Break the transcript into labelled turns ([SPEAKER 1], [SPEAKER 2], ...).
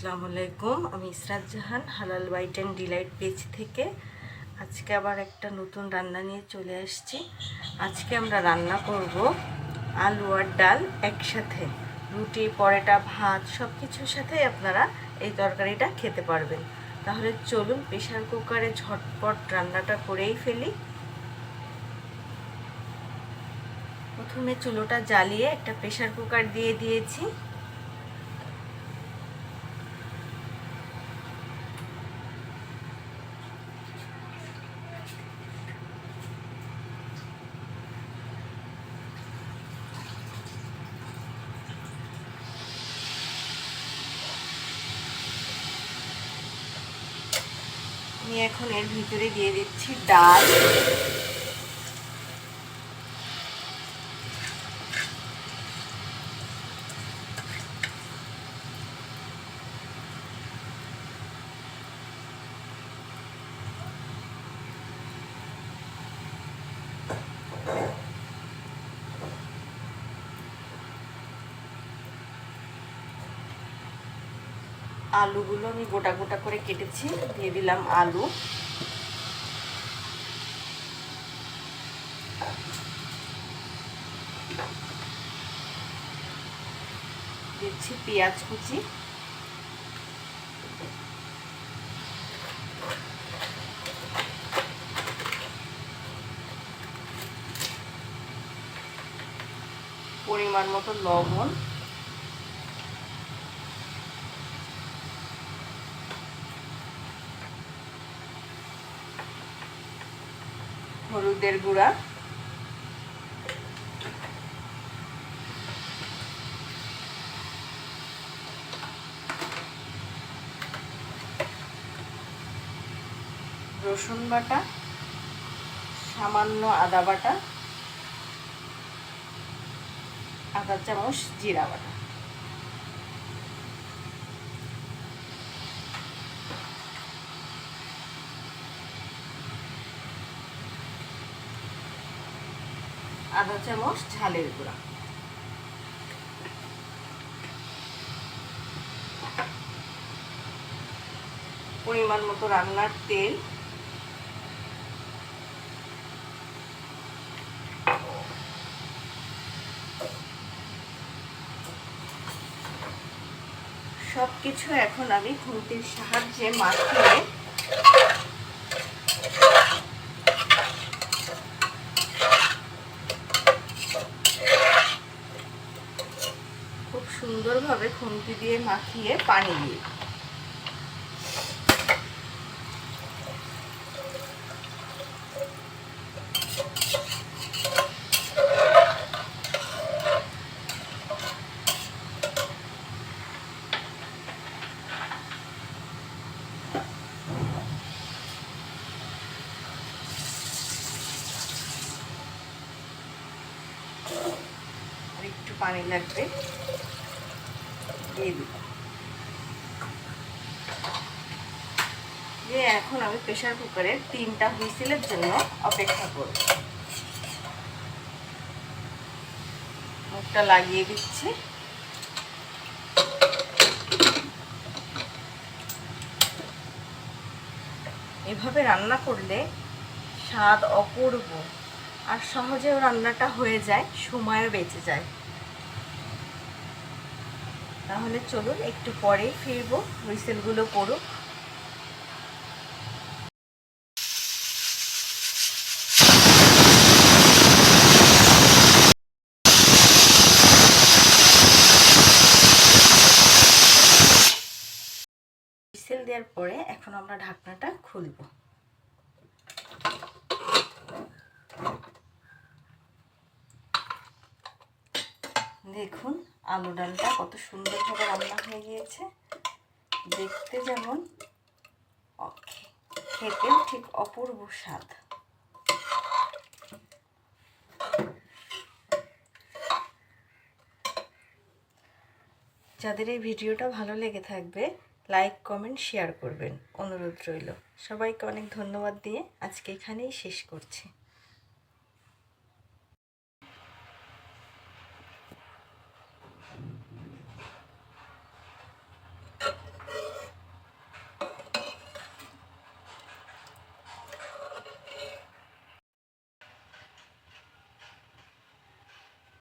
[SPEAKER 1] আসসালামু আলাইকুম। আমি ইসরাত জাহান, হালাল বাইট অ্যান্ড ডিলাইট পেজ থেকে আজকে আবার একটা নতুন রান্না নিয়ে চলে আসছি। আজকে আমরা রান্না করব আলু আর ডাল একসাথে, রুটি, পরোটা, ভাত সব কিছুর সাথেই আপনারা এই তরকারিটা খেতে পারবেন। তাহলে চলুন প্রেশার কুকারে ঝটপট রান্নাটা করেই ফেলি। প্রথমে চুলোটা জ্বালিয়ে একটা প্রেশার কুকার দিয়ে দিয়েছি। আমি এখন এর ভিতরে দিয়ে দিচ্ছি ডাল, আলুগুলো আমি গোটা গোটা করে কেটেছি, দিয়ে দিলাম আলু, দিচ্ছি পেঁয়াজ কুচি, পরিমাণ মতো লবণ, হলুদের গুঁড়া, রসুন বাটা, সামান্য আদা বাটা, আধা চামচ জিরা বাটা। আধা চামচ ঝালের গুঁড়া। পরিমাণ মতো রান্নার তেল, সবকিছু এখন আমি খুন্তির সাহায্যে মাখিয়ে খুব সুন্দরভাবে খুন্তি দিয়ে মাখিয়ে পানি দিয়ে একটু পানি লাগবে, দিয়ে দিব। দিয়ে এখন আমি প্রেসার কুকারে 3টা হুইসেলের জন্য অপেক্ষা করব। মুখটা লাগিয়ে দিচ্ছি। এভাবে রান্না করলে স্বাদ অপূর্ব, আর সহজেও রান্নাটা হয়ে যায়, সময়ও বেঁচে যায়। তাহলে চলুন একটু পরেই ফিরবো, হুইসেলগুলো পড়ুক। হুইসেল দেওয়ার পরে এখন আমরা ঢাকনাটা খুলব। দেখুন আলু ডালটা কত সুন্দরভাবে রান্না হয়ে গিয়েছে, দেখতে যেমন, খেতেও ঠিক অপূর্ব স্বাদ। যাদের এই ভিডিওটা ভালো লেগে থাকবে লাইক, কমেন্ট, শেয়ার করবেন, অনুরোধ রইল। সবাইকে অনেক ধন্যবাদ দিয়ে আজকে এখানেই শেষ করছি।